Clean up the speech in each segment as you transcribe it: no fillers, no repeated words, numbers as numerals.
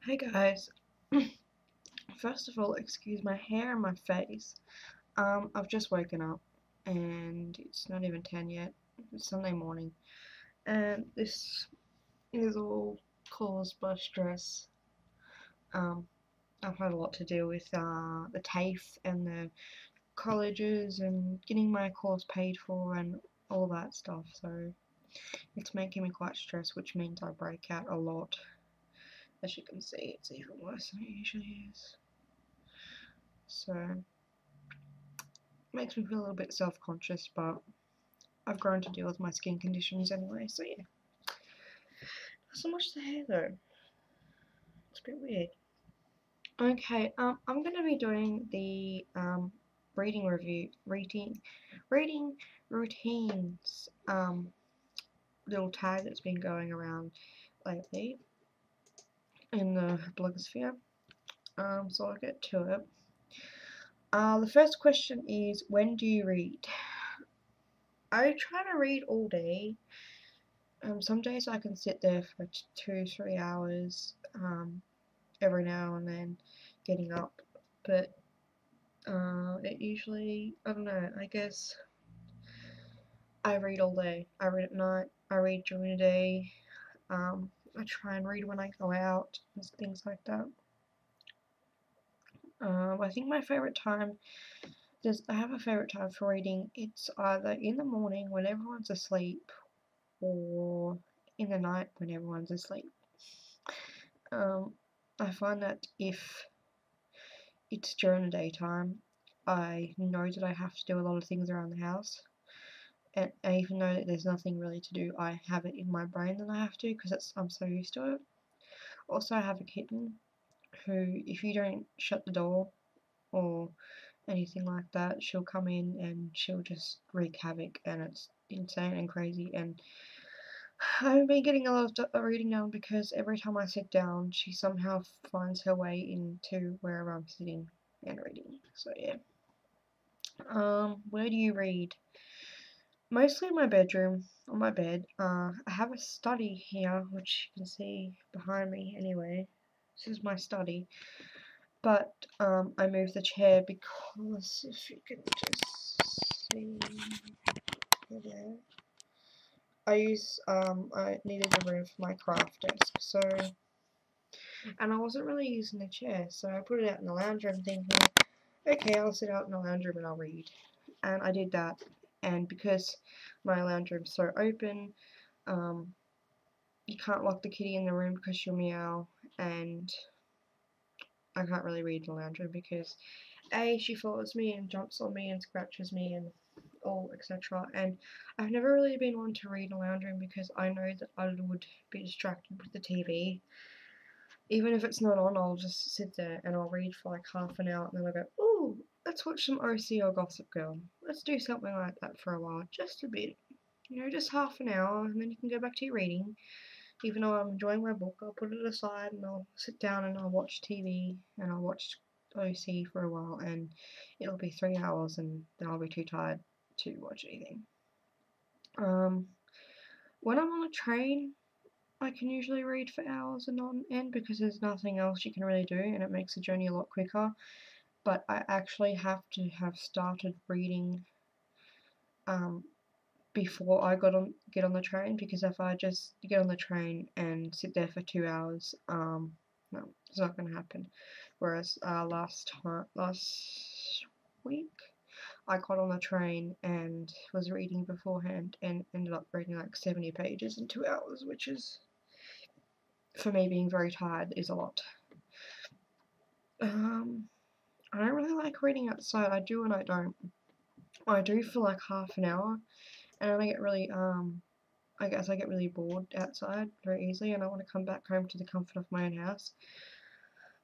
Hey guys, first of all, excuse my hair and my face. I've just woken up and it's not even 10 yet. It's Sunday morning, and this is all caused by stress. Um, I've had a lot to deal with the TAFE and the colleges and getting my course paid for and all that stuff, so it's making me quite stressed, which means I break out a lot. As you can see, it's even worse than it usually is. So makes me feel a little bit self-conscious, but I've grown to deal with my skin conditions anyway, so yeah. Not so much the hair though. It's a bit weird. Okay, I'm gonna be doing the reading routines little tag that's been going around lately in the blogosphere. So I'll get to it. The first question is, when do you read? I try to read all day. Some days I can sit there for 2-3 hours, every now and then, getting up. But it usually, I don't know. I guess I read all day. I read at night. I read during the day. I try and read when I go out and things like that. I think my favorite time. I have a favorite time for reading. It's either in the morning when everyone's asleep, or in the night when everyone's asleep. Um, I find that if it's during the daytime, I know that I have to do a lot of things around the house, and even though that there's nothing really to do, I have it in my brain that I have to because I'm so used to it. Also, I have a kitten who, if you don't shut the door or anything like that, she'll come in and she'll just wreak havoc, and it's insane and crazy. And I've been getting a lot of reading now because every time I sit down, she somehow finds her way into wherever I'm sitting and reading. So yeah. Where do you read? Mostly in my bedroom, on my bed. I have a study here, which you can see behind me anyway. This is my study. But I moved the chair because if you can just see there. I needed a room for my craft desk, so, and I wasn't really using the chair, so I put it out in the lounge room thinking, okay, I'll sit out in the lounge room and I'll read. And I did that, and because my lounge room's so open, um, you can't lock the kitty in the room because she'll meow, and I can't really read in the lounge room because A, she follows me and jumps on me and scratches me and all etc. And I've never really been one to read in the lounge room because I know that I would be distracted with the TV. Even if it's not on, I'll just sit there and I'll read for like half an hour and then I'll go, ooh, let's watch some OC or Gossip Girl. Let's do something like that for a while, just a bit. Just half an hour, and then you can go back to your reading. Even though I'm enjoying my book, I'll put it aside and I'll sit down and I'll watch TV and I'll watch OC for a while, and it'll be 3 hours and then I'll be too tired to watch anything. Um, when I'm on a train, I can usually read for hours and on end because there's nothing else you can really do and it makes the journey a lot quicker. But I actually have to have started reading um, before I get on the train, because if I just get on the train and sit there for 2 hours, no, it's not going to happen. Whereas last week, I got on the train and was reading beforehand and ended up reading like 70 pages in 2 hours, which is, for me being very tired, is a lot. I don't really like reading outside. I do and I don't. I do for like half an hour, and then I get really I guess I get really bored outside very easily and I want to come back home to the comfort of my own house.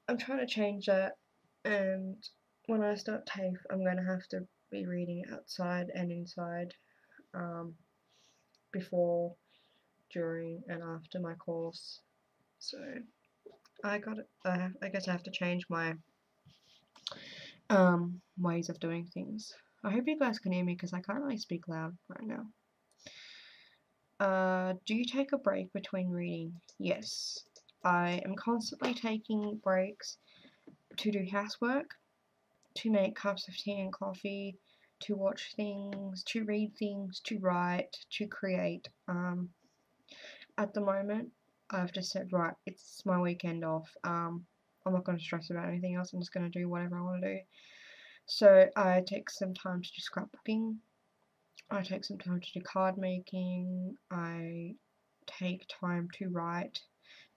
I'm trying to change that, and when I start TAFE, I'm going to have to be reading outside and inside, um, before, during, and after my course. So I guess I have to change my ways of doing things. I hope you guys can hear me because I can't really speak loud right now. Do you take a break between reading? Yes. I am constantly taking breaks to do housework, to make cups of tea and coffee, to watch things, to read things, to write, to create. At the moment, I've just said, right, it's my weekend off. I'm not going to stress about anything else. I'm just going to do whatever I want to do. So I take some time to do scrapbooking. I take some time to do card making. I take time to write,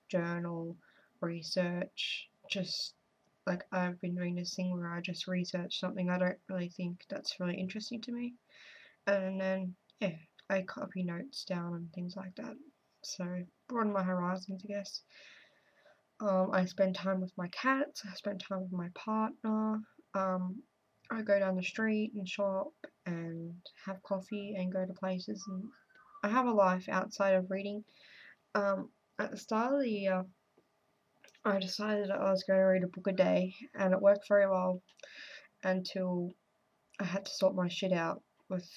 journal, research. Just like I've been doing this thing where I just research something I don't really think that's really interesting to me. And then, yeah, I copy notes down and things like that. So, broaden my horizons, I guess. I spend time with my cats, I spend time with my partner. Um, I go down the street and shop and have coffee and go to places. And I have a life outside of reading. At the start of the year, I decided I was going to read a book a day, and it worked very well until I had to sort my shit out with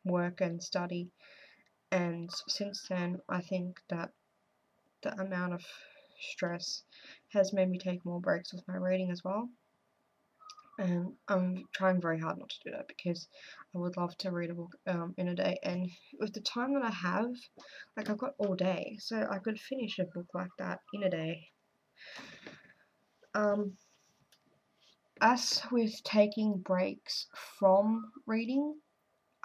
work and study. And since then, I think that the amount of stress has made me take more breaks with my reading as well. And I'm trying very hard not to do that because I would love to read a book in a day. And with the time that I have, like I've got all day, so I could finish a book like that in a day. As with taking breaks from reading,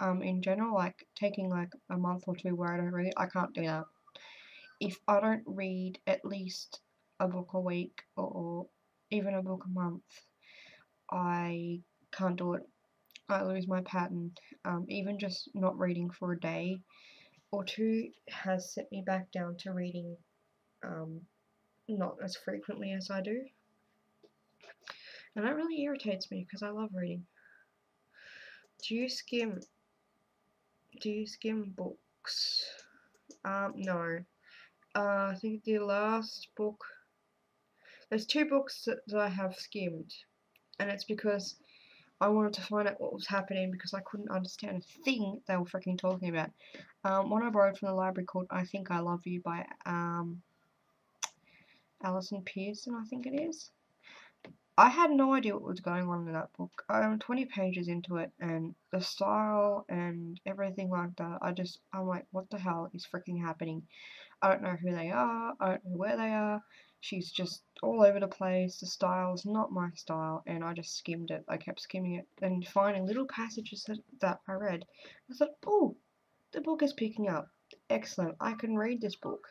in general, like taking like a month or two where I don't read, I can't do that. If I don't read at least a book a week or even a book a month, I can't do it. I lose my pattern. Even just not reading for a day or two has set me back down to reading not as frequently as I do. And that really irritates me because I love reading. Do you skim? Do you skim books? No. I think the last book. There's two books that I have skimmed, and it's because I wanted to find out what was happening because I couldn't understand a thing they were freaking talking about. One I borrowed from the library called I Think I Love You by Alison Pearson, I think it is. I had no idea what was going on in that book. I'm 20 pages into it, and the style and everything like that, I'm like, what the hell is freaking happening? I don't know who they are, I don't know where they are. She's just all over the place. The style's not my style, and I just skimmed it. I kept skimming it and finding little passages that I read. I thought, oh, the book is picking up. Excellent, I can read this book.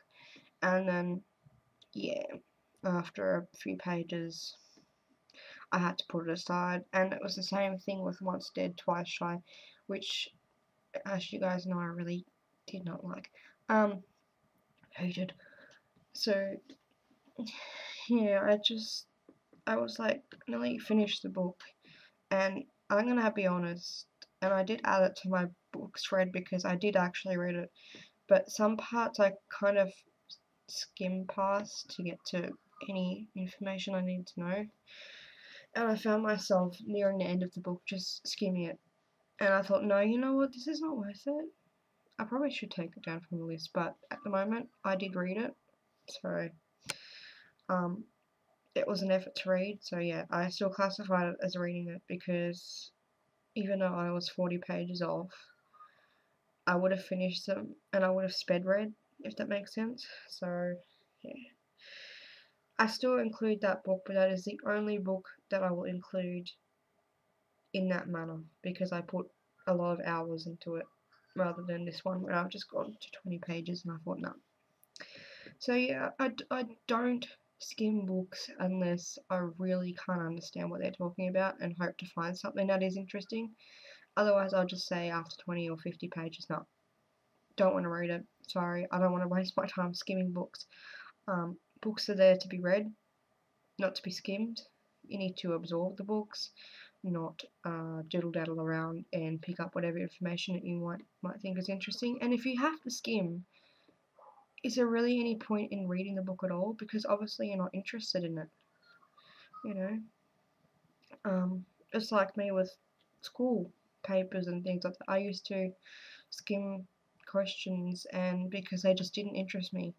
And then, yeah, after a few pages, I had to put it aside. And it was the same thing with Once Dead, Twice Shy, which, as you guys know, I really did not like. Hated. So, yeah, I was like nearly finished the book, and I'm gonna be honest, and I did add it to my books read because I did actually read it, but some parts I kind of skim past to get to any information I need to know, and I found myself nearing the end of the book just skimming it, and I thought, no, you know what, this is not worth it. I probably should take it down from the list, but at the moment I did read it, so um, it was an effort to read. So yeah, I still classified it as reading it because even though I was 40 pages off, I would have finished them and I would have sped read, if that makes sense. So yeah, I still include that book, but that is the only book that I will include in that manner because I put a lot of hours into it rather than this one where I've just gone to 20 pages and I thought, no. So yeah, I don't skim books unless I really can't understand what they're talking about and hope to find something that is interesting. Otherwise, I'll just say after 20 or 50 pages, no, don't want to read it. Sorry, I don't want to waste my time skimming books. Books are there to be read, not to be skimmed. You need to absorb the books, not diddle daddle around and pick up whatever information that you might think is interesting. And if you have to skim, is there really any point in reading the book at all? Because obviously you're not interested in it. You know, it's like me with school papers and things like that. I used to skim questions, and because they just didn't interest me,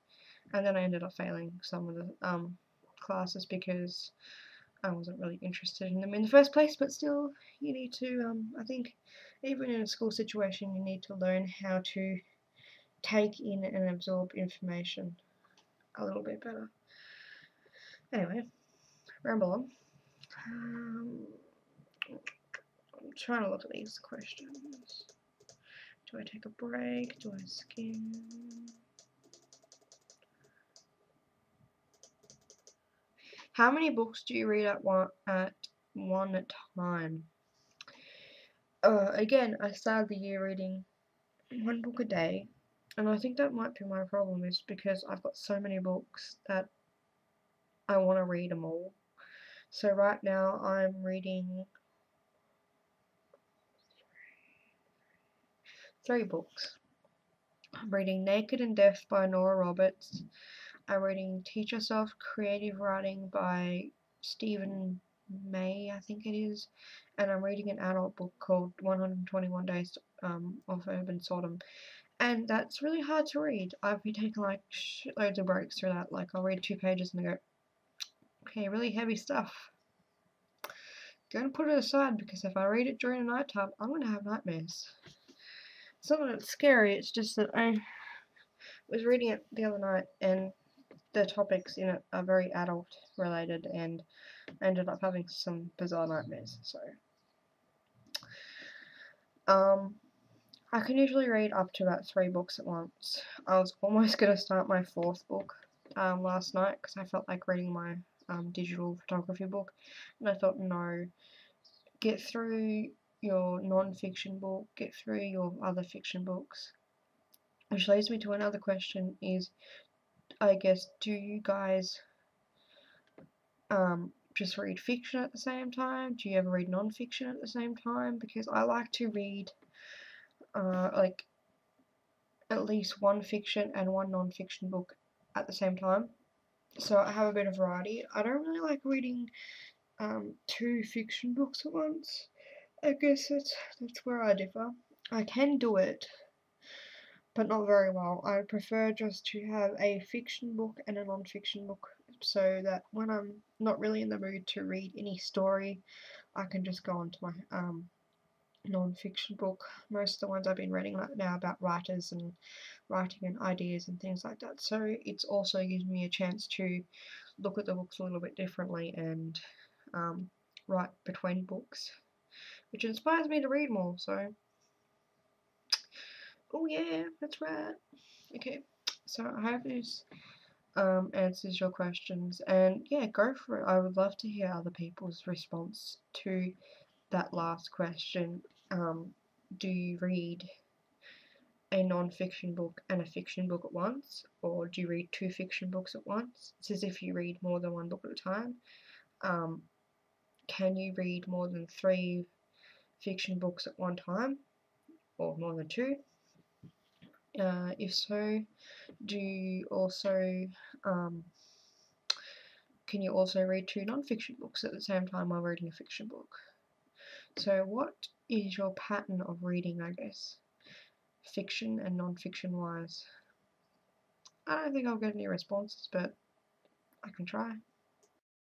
and then I ended up failing some of the classes because I wasn't really interested in them in the first place. But still, you need to, I think, even in a school situation, you need to learn how to take in and absorb information a little bit better. Anyway, ramble on. I'm trying to look at these questions. Do I take a break? Do I skim? How many books do you read at one time? Again, I started the year reading one book a day, and I think that might be my problem, is because I've got so many books that I want to read them all. So right now I'm reading 3 books. I'm reading Naked and Deaf by Nora Roberts. I'm reading Teach Yourself Creative Writing by Stephen May, I think it is. And I'm reading an adult book called 121 Days of Urban Sodom. And that's really hard to read. I've been taking like shitloads of breaks through that. Like I'll read 2 pages and I go, okay, really heavy stuff. Gonna put it aside because if I read it during the night time, I'm gonna have nightmares. It's not that it's scary, it's just that I was reading it the other night and the topics in it are very adult related, and I ended up having some bizarre nightmares. So I can usually read up to about 3 books at once. I was almost going to start my 4th book last night because I felt like reading my digital photography book, and I thought, no, get through your non-fiction book, get through your other fiction books. Which leads me to another question is, I guess, do you guys just read fiction at the same time? Do you ever read non-fiction at the same time? Because I like to read like at least 1 fiction and 1 non-fiction book at the same time. So I have a bit of variety. I don't really like reading 2 fiction books at once. I guess that's where I differ. I can do it, but not very well. I prefer just to have a fiction book and a non-fiction book, so that when I'm not really in the mood to read any story, I can just go on to my non-fiction book. Most of the ones I've been reading right now about writers and writing and ideas and things like that. So it's also gives me a chance to look at the books a little bit differently and write between books, which inspires me to read more. So, oh yeah, that's right. Okay, so I hope this answers your questions, and yeah, go for it. I would love to hear other people's response to that last question. Do you read a non-fiction book and a fiction book at once, or do you read 2 fiction books at once? It's as if you read more than 1 book at a time. Can you read more than 3 fiction books at one time, or more than 2? If so, do you also can you also read 2 non-fiction books at the same time while reading a fiction book? So what is your pattern of reading, I guess, fiction and non-fiction wise? I don't think I'll get any responses, but I can try.